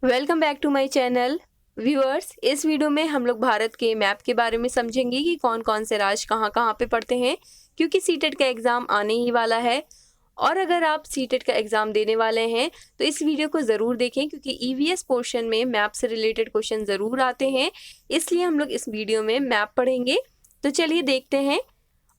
Welcome back to my channel viewers. इस video में हम लोग भारत के मैप के बारे में समझेंगे कि कौन कौन से राज्य कहाँ कहाँ पे पड़ते हैं, क्योंकि सीटेट का एग्ज़ाम आने ही वाला है। और अगर आप सीटेट का एग्ज़ाम देने वाले हैं तो इस वीडियो को ज़रूर देखें, क्योंकि ईवीएस पोर्शन में मैप से रिलेटेड क्वेश्चन ज़रूर आते हैं। इसलिए हम लोग इस वीडियो में मैप पढ़ेंगे। तो चलिए देखते हैं,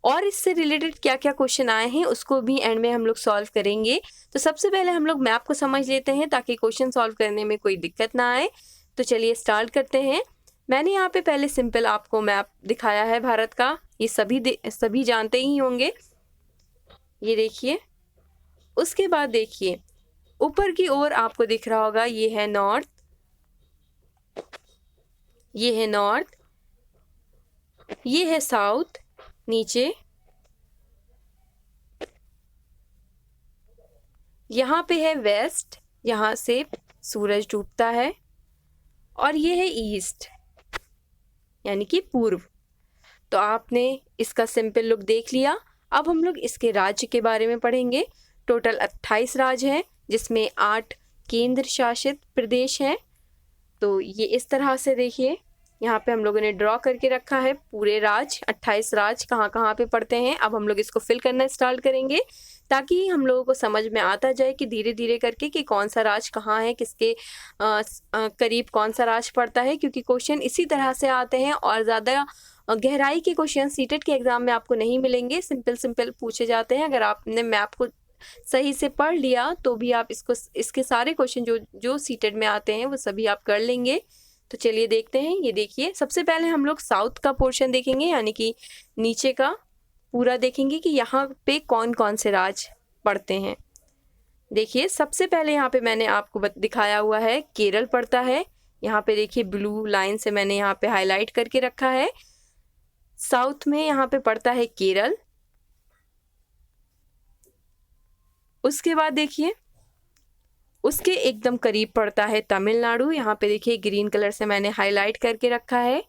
और इससे रिलेटेड क्या क्या क्वेश्चन आए हैं उसको भी एंड में हम लोग सॉल्व करेंगे। तो सबसे पहले हम लोग मैप को समझ लेते हैं ताकि क्वेश्चन सॉल्व करने में कोई दिक्कत ना आए। तो चलिए स्टार्ट करते हैं। मैंने यहाँ पे पहले सिंपल आपको मैप दिखाया है भारत का, ये सभी जानते ही होंगे। ये देखिए, उसके बाद देखिए ऊपर की ओर आपको दिख रहा होगा, ये है नॉर्थ, ये है नॉर्थ, ये है साउथ, नीचे यहाँ पे है वेस्ट, यहाँ से सूरज डूबता है, और ये है ईस्ट यानी कि पूर्व। तो आपने इसका सिंपल लुक देख लिया। अब हम लोग इसके राज्य के बारे में पढ़ेंगे। टोटल 28 राज्य हैं, जिसमें 8 केंद्र शासित प्रदेश हैं। तो ये इस तरह से देखिए, यहाँ पे हम लोगों ने ड्रॉ करके रखा है पूरे राज्य, 28 राज्य कहाँ कहाँ पे पड़ते हैं। अब हम लोग इसको फिल करना स्टार्ट करेंगे ताकि हम लोगों को समझ में आता जाए कि धीरे धीरे करके कि कौन सा राज्य कहाँ है, किसके करीब कौन सा राज्य पड़ता है, क्योंकि क्वेश्चन इसी तरह से आते हैं। और ज़्यादा गहराई के क्वेश्चन सीटेट के एग्जाम में आपको नहीं मिलेंगे, सिंपल सिंपल पूछे जाते हैं। अगर आपने मैप को सही से पढ़ लिया तो भी आप इसके सारे क्वेश्चन जो सीटेट में आते हैं वो सभी आप कर लेंगे। तो चलिए देखते हैं। ये देखिए, सबसे पहले हम लोग साउथ का पोर्शन देखेंगे, यानी कि नीचे का पूरा देखेंगे कि यहाँ पे कौन कौन से राज्य पड़ते हैं। देखिए, सबसे पहले यहाँ पे मैंने आपको दिखाया हुआ है केरल पड़ता है। यहाँ पे देखिए ब्लू लाइन से मैंने यहाँ पे हाईलाइट करके रखा है। साउथ में यहाँ पे पड़ता है केरल। उसके बाद देखिए उसके एकदम करीब पड़ता है तमिलनाडु। यहाँ पे देखिए ग्रीन कलर से मैंने हाईलाइट करके रखा है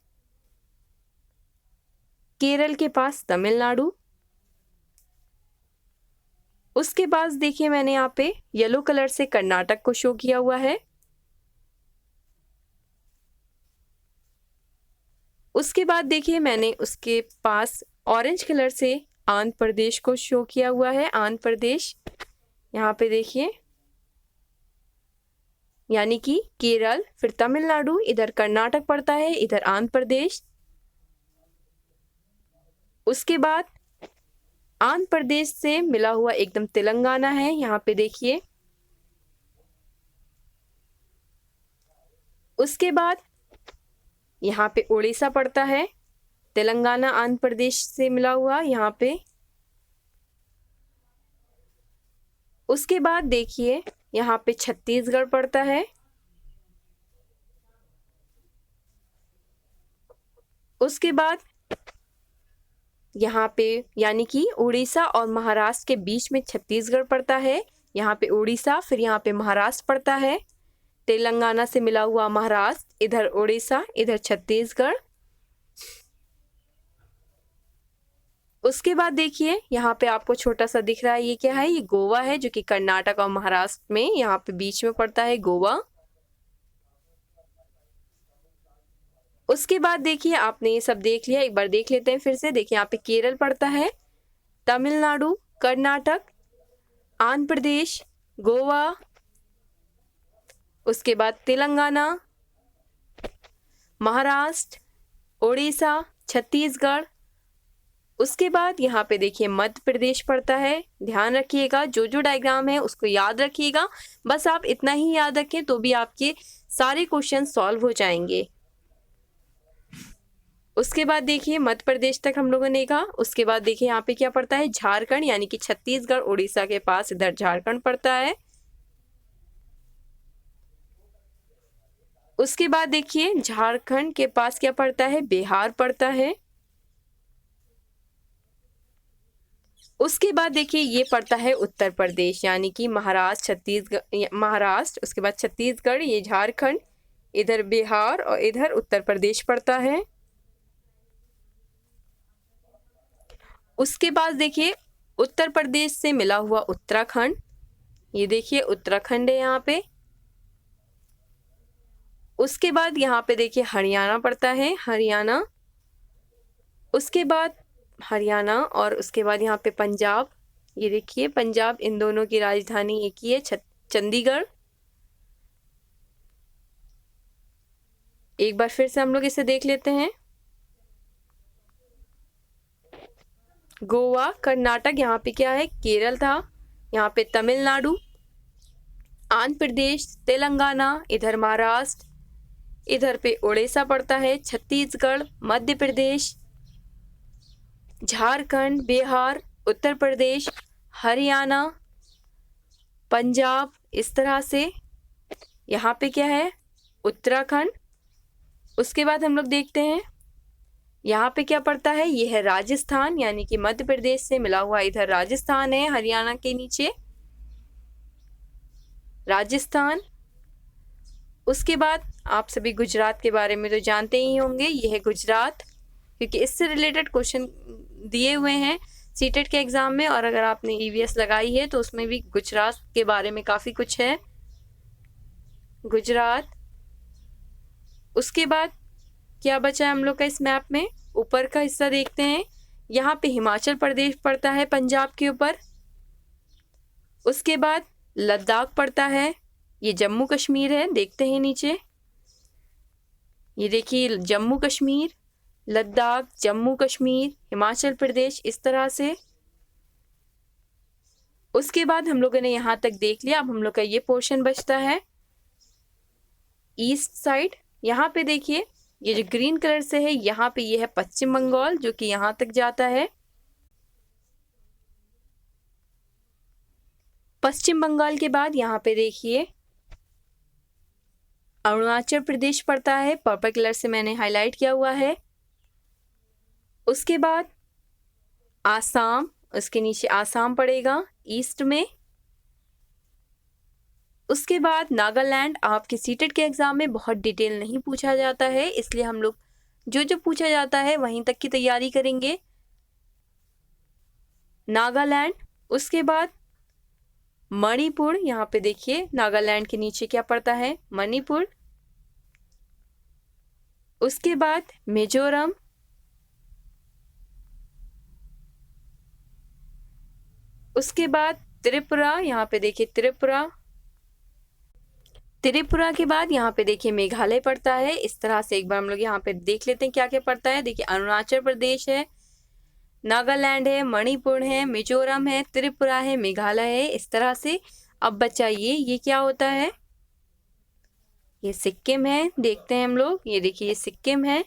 केरल के पास तमिलनाडु। उसके बाद देखिए मैंने यहाँ पे येलो कलर से कर्नाटक को शो किया हुआ है। उसके बाद देखिए मैंने उसके पास ऑरेंज कलर से आंध्र प्रदेश को शो किया हुआ है, आंध्र प्रदेश। यहाँ पे देखिए, यानी कि केरल, फिर तमिलनाडु, इधर कर्नाटक पड़ता है, इधर आंध्र प्रदेश। उसके बाद आंध्र प्रदेश से मिला हुआ एकदम तेलंगाना है, यहाँ पे देखिए। उसके बाद यहाँ पे उड़ीसा पड़ता है, तेलंगाना आंध्र प्रदेश से मिला हुआ यहाँ पे। उसके बाद देखिए यहाँ पे छत्तीसगढ़ पड़ता है। उसके बाद यहाँ पे यानी कि उड़ीसा और महाराष्ट्र के बीच में छत्तीसगढ़ पड़ता है। यहाँ पे उड़ीसा, फिर यहाँ पे महाराष्ट्र पड़ता है। तेलंगाना से मिला हुआ महाराष्ट्र, इधर उड़ीसा, इधर छत्तीसगढ़। उसके बाद देखिए यहाँ पे आपको छोटा सा दिख रहा है, ये क्या है? ये गोवा है, जो कि कर्नाटक और महाराष्ट्र में यहाँ पे बीच में पड़ता है गोवा। उसके बाद देखिए आपने ये सब देख लिया, एक बार देख लेते हैं फिर से। देखिए यहाँ पे केरल पड़ता है, तमिलनाडु, कर्नाटक, आंध्र प्रदेश, गोवा। उसके बाद तेलंगाना, महाराष्ट्र, उड़ीसा, छत्तीसगढ़। उसके बाद यहाँ पे देखिए मध्य प्रदेश पड़ता है। ध्यान रखिएगा, जो जो डायग्राम है उसको याद रखिएगा। बस आप इतना ही याद रखें तो भी आपके सारे क्वेश्चन सॉल्व हो जाएंगे। उसके बाद देखिए मध्य प्रदेश तक हम लोगों ने कहा। उसके बाद देखिए यहाँ पे क्या पड़ता है? झारखंड, यानी कि छत्तीसगढ़ उड़ीसा के पास इधर झारखंड पड़ता है। उसके बाद देखिए झारखंड के पास क्या पड़ता है? बिहार पड़ता है। उसके बाद देखिए ये पड़ता है उत्तर प्रदेश, यानी कि महाराष्ट्र, छत्तीसगढ़, महाराष्ट्र, उसके बाद छत्तीसगढ़, ये झारखंड, इधर बिहार और इधर उत्तर प्रदेश पड़ता है। उसके बाद देखिए उत्तर प्रदेश से मिला हुआ उत्तराखंड, ये देखिए उत्तराखंड है यहाँ पे। उसके बाद यहाँ पे देखिए हरियाणा पड़ता है, हरियाणा। उसके बाद हरियाणा और उसके बाद यहाँ पे पंजाब, ये देखिए पंजाब, इन दोनों की राजधानी एक ही है, चंडीगढ़। एक बार फिर से हम लोग इसे देख लेते हैं। गोवा, कर्नाटक, यहाँ पे क्या है, केरल था। यहाँ पे तमिलनाडु, आंध्र प्रदेश, तेलंगाना, इधर महाराष्ट्र, इधर पे उड़ीसा पड़ता है, छत्तीसगढ़, मध्य प्रदेश, झारखंड, बिहार, उत्तर प्रदेश, हरियाणा, पंजाब, इस तरह से। यहाँ पे क्या है, उत्तराखंड। उसके बाद हम लोग देखते हैं यहाँ पे क्या पड़ता है, ये है राजस्थान, यानी कि मध्य प्रदेश से मिला हुआ इधर राजस्थान है, हरियाणा के नीचे राजस्थान। उसके बाद आप सभी गुजरात के बारे में तो जानते ही होंगे, ये है गुजरात, क्योंकि इससे रिलेटेड क्वेश्चन दिए हुए हैं सीटेट के एग्जाम में, और अगर आपने ईवीएस लगाई है तो उसमें भी गुजरात के बारे में काफ़ी कुछ है, गुजरात। उसके बाद क्या बचा है हम लोग का इस मैप में, ऊपर का हिस्सा देखते हैं। यहाँ पे हिमाचल प्रदेश पड़ता है पंजाब के ऊपर। उसके बाद लद्दाख पड़ता है, ये जम्मू कश्मीर है, देखते हैं नीचे, ये देखिए जम्मू कश्मीर, लद्दाख, जम्मू कश्मीर, हिमाचल प्रदेश, इस तरह से। उसके बाद हम लोगों ने यहाँ तक देख लिया। अब हम लोग का ये पोर्शन बचता है ईस्ट साइड। यहाँ पे देखिए ये जो ग्रीन कलर से है, यहाँ पे ये है पश्चिम बंगाल, जो कि यहाँ तक जाता है। पश्चिम बंगाल के बाद यहाँ पे देखिए अरुणाचल प्रदेश पड़ता है, पर्पल कलर से मैंने हाईलाइट किया हुआ है। उसके बाद आसाम, उसके नीचे आसाम पड़ेगा ईस्ट में। उसके बाद नागालैंड, आपके सीटेट के एग्जाम में बहुत डिटेल नहीं पूछा जाता है, इसलिए हम लोग जो जो पूछा जाता है वहीं तक की तैयारी करेंगे, नागालैंड। उसके बाद मणिपुर, यहाँ पे देखिए नागालैंड के नीचे क्या पड़ता है, मणिपुर। उसके बाद मिजोरम, उसके बाद त्रिपुरा, यहाँ पे देखिए त्रिपुरा। त्रिपुरा के बाद यहाँ पे देखिए मेघालय पड़ता है। इस तरह से एक बार हम लोग यहाँ पे देख लेते हैं क्या क्या पड़ता है। देखिए अरुणाचल प्रदेश है, नागालैंड है, मणिपुर है, मिजोरम है, त्रिपुरा है, मेघालय है, इस तरह से। अब बचा ये क्या होता है, ये सिक्किम है, देखते हैं हम लोग, ये देखिए ये सिक्किम है।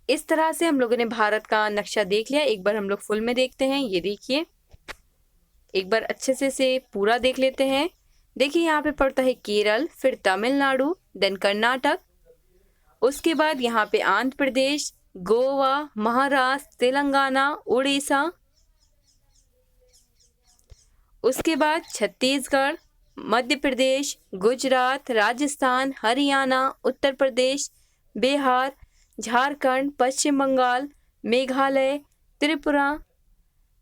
इस तरह से हम लोगों ने भारत का नक्शा देख लिया। एक बार हम लोग फुल में देखते हैं, ये देखिए एक बार अच्छे से पूरा देख लेते हैं। देखिए यहाँ पे पड़ता है केरल, फिर तमिलनाडु, देन कर्नाटक। उसके बाद यहाँ पे आंध्र प्रदेश, गोवा, महाराष्ट्र, तेलंगाना, उड़ीसा। उसके बाद छत्तीसगढ़, मध्य प्रदेश, गुजरात, राजस्थान, हरियाणा, उत्तर प्रदेश, बिहार, झारखंड, पश्चिम बंगाल, मेघालय, त्रिपुरा,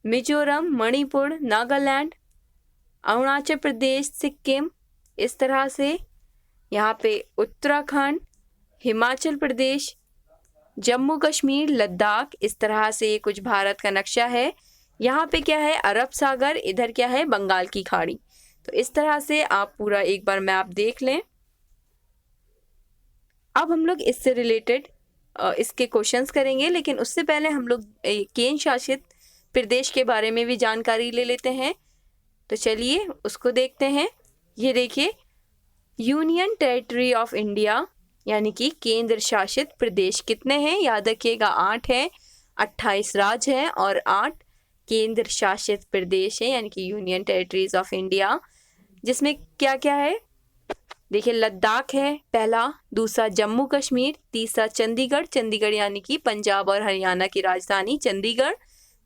मिजोरम, मणिपुर, नागालैंड, अरुणाचल प्रदेश, सिक्किम, इस तरह से। यहाँ पे उत्तराखंड, हिमाचल प्रदेश, जम्मू कश्मीर, लद्दाख, इस तरह से कुछ भारत का नक्शा है। यहाँ पे क्या है, अरब सागर, इधर क्या है, बंगाल की खाड़ी। तो इस तरह से आप पूरा एक बार मैप देख लें। अब हम लोग इससे रिलेटेड इसके क्वेश्चंस करेंगे, लेकिन उससे पहले हम लोग केंद्र शासित प्रदेश के बारे में भी जानकारी ले लेते हैं। तो चलिए उसको देखते हैं। ये देखिए यूनियन टेरिटरी ऑफ इंडिया, यानी कि केंद्र शासित प्रदेश कितने हैं, याद रखिएगा 8 है, 28 राज्य हैं और 8 केंद्र शासित प्रदेश हैं, यानी कि यूनियन टेरिटरीज ऑफ इंडिया। जिसमें क्या क्या है, देखिए लद्दाख है पहला, दूसरा जम्मू कश्मीर, तीसरा चंडीगढ़, चंडीगढ़ यानी कि पंजाब और हरियाणा की राजधानी चंडीगढ़।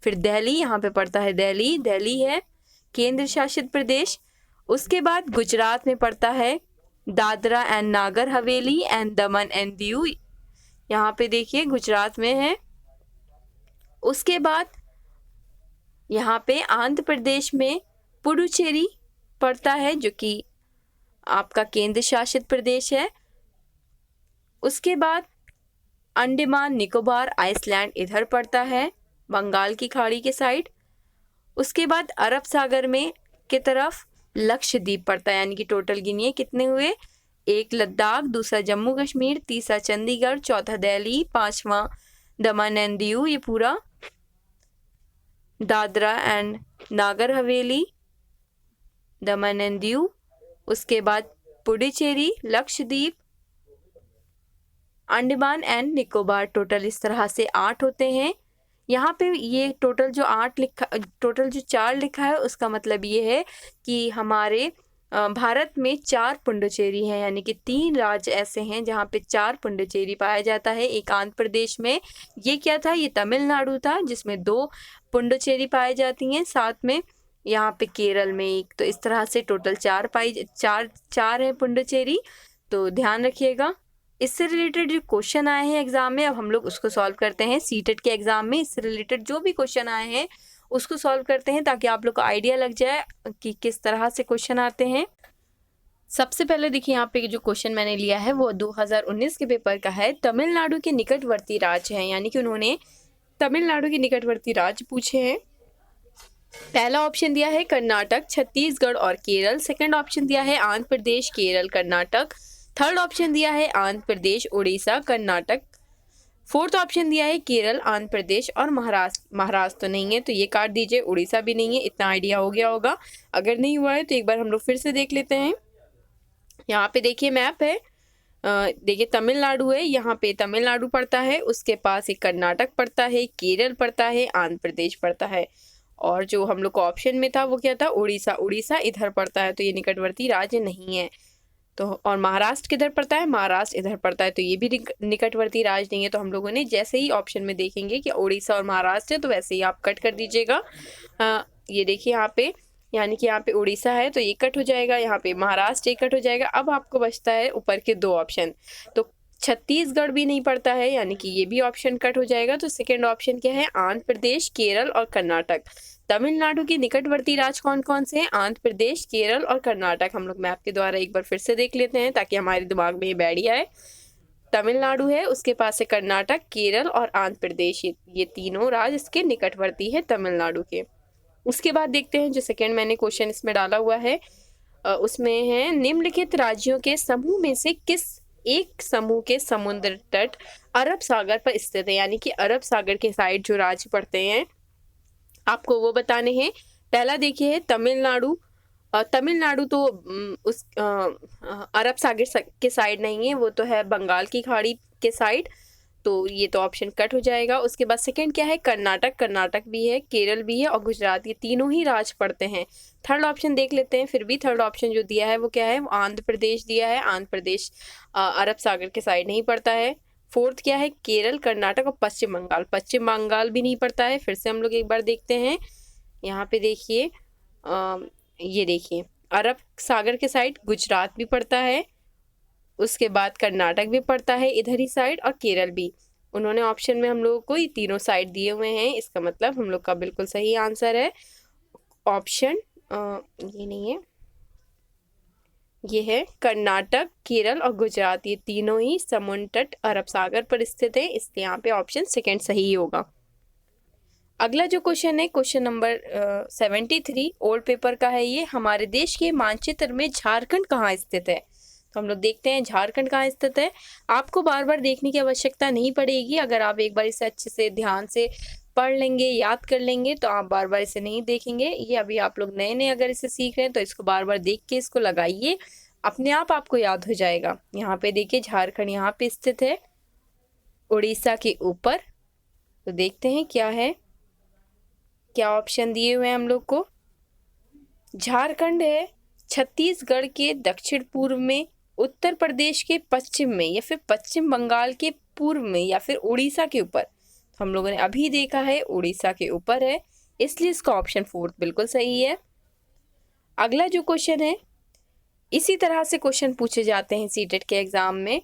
फिर दिल्ली, यहाँ पे पड़ता है दिल्ली, दिल्ली है केंद्र शासित प्रदेश। उसके बाद गुजरात में पड़ता है Dadra and Nagar Haveli and Daman and Diu, यहाँ पे देखिए गुजरात में है। उसके बाद यहाँ पे आंध्र प्रदेश में पुडुचेरी पड़ता है, जो कि आपका केंद्र शासित प्रदेश है। उसके बाद अंडमान निकोबार आइसलैंड इधर पड़ता है बंगाल की खाड़ी के साइड। उसके बाद अरब सागर में की तरफ लक्षद्वीप पड़ता है, यानी कि टोटल गिनिए कितने हुए, एक लद्दाख, दूसरा जम्मू कश्मीर, तीसरा चंडीगढ़, चौथा दिल्ली, पांचवा दमन एंड दीव, ये पूरा Dadra and Nagar Haveli, Daman and Diu. उसके बाद पुडुचेरी, लक्षद्वीप, अंडमान एंड निकोबार। टोटल इस तरह से 8 होते हैं। यहाँ पे ये टोटल जो 4 लिखा है उसका मतलब ये है कि हमारे भारत में 4 पुडुचेरी हैं, यानी कि 3 राज्य ऐसे हैं जहाँ पे 4 पुडुचेरी पाया जाता है। एक आंध्र प्रदेश में, ये क्या था, ये तमिलनाडु था जिसमें 2 पुडुचेरी पाई जाती हैं, साथ में यहाँ पे केरल में एक। तो इस तरह से टोटल 4 है पुडुचेरी, तो ध्यान रखिएगा। इससे रिलेटेड जो क्वेश्चन आए हैं एग्जाम में, अब हम लोग उसको सॉल्व करते हैं। सीटेट के एग्जाम में इससे रिलेटेड जो भी क्वेश्चन आए हैं उसको सॉल्व करते हैं ताकि आप लोग को आइडिया लग जाए कि किस तरह से क्वेश्चन आते हैं। सबसे पहले देखिए यहाँ पे जो क्वेश्चन मैंने लिया है वो 2019 के पेपर का है। तमिलनाडु के निकटवर्ती राज्य हैं, यानी कि उन्होंने तमिलनाडु के निकटवर्ती राज्य पूछे हैं। पहला ऑप्शन दिया है कर्नाटक, छत्तीसगढ़ और केरल। सेकंड ऑप्शन दिया है आंध्र प्रदेश, केरल, कर्नाटक। थर्ड ऑप्शन दिया है आंध्र प्रदेश, उड़ीसा, कर्नाटक। फोर्थ ऑप्शन दिया है केरल, आंध्र प्रदेश और महाराष्ट्र तो नहीं है, तो ये काट दीजिए। उड़ीसा भी नहीं है, इतना आइडिया हो गया होगा। अगर नहीं हुआ है तो एक बार हम लोग फिर से देख लेते हैं। यहाँ पे देखिए मैप है, देखिए तमिलनाडु है, यहाँ पे तमिलनाडु पड़ता है, उसके पास एक कर्नाटक पड़ता है, केरल पड़ता है, आंध्र प्रदेश पड़ता है, और जो हम लोग को ऑप्शन में था वो क्या था, उड़ीसा। उड़ीसा इधर पड़ता है, तो ये निकटवर्ती राज्य नहीं है। तो और महाराष्ट्र किधर पड़ता है, महाराष्ट्र इधर पड़ता है, तो ये भी निकटवर्ती राज्य नहीं है। तो हम लोगों ने जैसे ही ऑप्शन में देखेंगे कि उड़ीसा और महाराष्ट्र है तो वैसे ही आप कट कर दीजिएगा। ये देखिए यहाँ पे, यानी कि यहाँ पे उड़ीसा है तो ये कट हो जाएगा, यहाँ पे महाराष्ट्र ये कट हो जाएगा। अब आपको बचता है ऊपर के 2 ऑप्शन, तो छत्तीसगढ़ भी नहीं पड़ता है, यानी कि ये भी ऑप्शन कट हो जाएगा। तो सेकेंड ऑप्शन क्या है, आंध्र प्रदेश, केरल और कर्नाटक। तमिलनाडु के निकटवर्ती राज्य कौन कौन से हैं, आंध्र प्रदेश, केरल और कर्नाटक। हम लोग मैप के द्वारा एक बार फिर से देख लेते हैं ताकि हमारे दिमाग में ये बैठ आए। तमिलनाडु है, उसके पास है कर्नाटक, केरल और आंध्र प्रदेश, ये तीनों राज्य इसके निकटवर्ती है तमिलनाडु के। उसके बाद देखते हैं जो सेकेंड मैंने क्वेश्चन इसमें डाला हुआ है, उसमें है निम्नलिखित राज्यों के समूह में से किस एक समूह के समुद्र तट अरब सागर पर स्थित है, यानी कि अरब सागर के साइड जो राज्य पड़ते हैं आपको वो बताने हैं। पहला देखिए है तमिलनाडु। तमिलनाडु तो उस अरब सागर के साइड नहीं है, वो तो है बंगाल की खाड़ी के साइड, तो ये तो ऑप्शन कट हो जाएगा। उसके बाद सेकंड क्या है, कर्नाटक। कर्नाटक भी है, केरल भी है और गुजरात, ये तीनों ही राज्य पड़ते हैं। थर्ड ऑप्शन देख लेते हैं, फिर भी थर्ड ऑप्शन जो दिया है वो क्या है, वो आंध्र प्रदेश दिया है। आंध्र प्रदेश अरब सागर के साइड नहीं पड़ता है। फोर्थ क्या है, केरल, कर्नाटक और पश्चिम बंगाल। पश्चिम बंगाल भी नहीं पड़ता है। फिर से हम लोग एक बार देखते हैं, यहाँ पे देखिए, ये देखिए अरब सागर के साइड गुजरात भी पड़ता है, उसके बाद कर्नाटक भी पड़ता है इधर ही साइड, और केरल भी। उन्होंने ऑप्शन में हम लोगों को ये तीनों साइड दिए हुए हैं, इसका मतलब हम लोग का बिल्कुल सही आंसर है ऑप्शन, ये नहीं है, ये है कर्नाटक, केरल और गुजरात, ये तीनों ही समुद्र तट अरब सागर पर स्थित है, इसलिए यहाँ पे ऑप्शन सेकंड सही होगा। अगला जो क्वेश्चन है क्वेश्चन नंबर 73 ओल्ड पेपर का है। ये हमारे देश के मानचित्र में झारखंड कहाँ स्थित है, तो हम लोग देखते हैं झारखंड कहाँ स्थित है। आपको बार बार देखने की आवश्यकता नहीं पड़ेगी, अगर आप एक बार इसे अच्छे से ध्यान से पढ़ लेंगे, याद कर लेंगे, तो आप बार बार इसे नहीं देखेंगे। ये अभी आप लोग नए नए अगर इसे सीख रहे हैं तो इसको बार बार देख के इसको लगाइए, अपने आप आपको याद हो जाएगा। यहाँ पे देखिए झारखंड यहाँ पे स्थित है उड़ीसा के ऊपर। तो देखते हैं क्या है, क्या ऑप्शन दिए हुए हैं हम लोग को। झारखंड है छत्तीसगढ़ के दक्षिण पूर्व में, उत्तर प्रदेश के पश्चिम में, या फिर पश्चिम बंगाल के पूर्व में, या फिर उड़ीसा के ऊपर। तो हम लोगों ने अभी देखा है उड़ीसा के ऊपर है, इसलिए इसका ऑप्शन फोर्थ बिल्कुल सही है। अगला जो क्वेश्चन है, इसी तरह से क्वेश्चन पूछे जाते हैं सीटेट के एग्जाम में,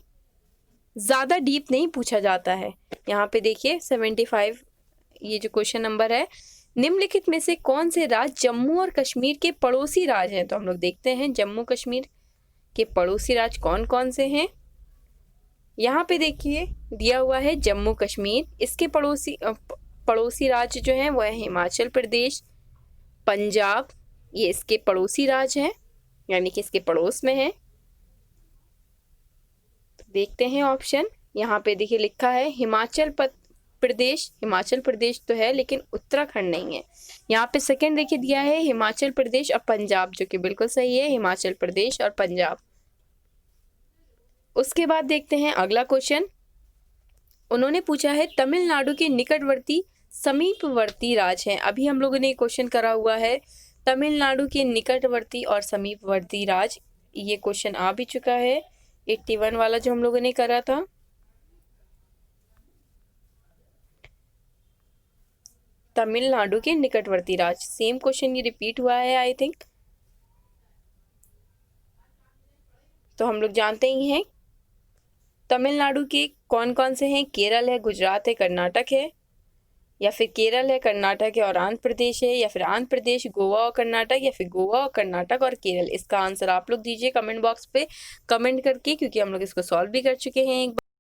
ज़्यादा डीप नहीं पूछा जाता है। यहाँ पे देखिए 75 ये जो क्वेश्चन नंबर है, निम्नलिखित में से कौन से राज्य जम्मू और कश्मीर के पड़ोसी राज्य हैं। तो हम लोग देखते हैं जम्मू कश्मीर के पड़ोसी राज्य कौन कौन से हैं? यहाँ पे देखिए दिया हुआ है जम्मू कश्मीर, इसके पड़ोसी राज्य जो हैं वो है हिमाचल प्रदेश, पंजाब, ये इसके पड़ोसी राज्य हैं, यानी कि इसके पड़ोस में है। देखते हैं ऑप्शन, यहाँ पे देखिए लिखा है हिमाचल प्रदेश तो है लेकिन उत्तराखंड नहीं है। यहाँ पे सेकंड देखिए दिया है हिमाचल प्रदेश और पंजाब, जो कि बिल्कुल सही है, हिमाचल प्रदेश और पंजाब। उसके बाद देखते हैं अगला क्वेश्चन, उन्होंने पूछा है तमिलनाडु के निकटवर्ती समीपवर्ती राज्य हैं। अभी हम लोगों ने क्वेश्चन करा हुआ है तमिलनाडु के निकटवर्ती और समीपवर्ती राज्य, ये क्वेश्चन आ भी चुका है 81 वाला जो हम लोगों ने करा था। तमिलनाडु के निकटवर्ती राज्य, सेम क्वेश्चन ये रिपीट हुआ है आई थिंक। तो हम लोग जानते ही हैं तमिलनाडु के कौन कौन से हैं, केरल है, गुजरात है, कर्नाटक है, या फिर केरल है, कर्नाटक है और आंध्र प्रदेश है, या फिर आंध्र प्रदेश, गोवा और कर्नाटक, या फिर गोवा और कर्नाटक और केरल। इसका आंसर आप लोग दीजिए कमेंट बॉक्स पे कमेंट करके, क्योंकि हम लोग इसको सॉल्व भी कर चुके हैं एक बार।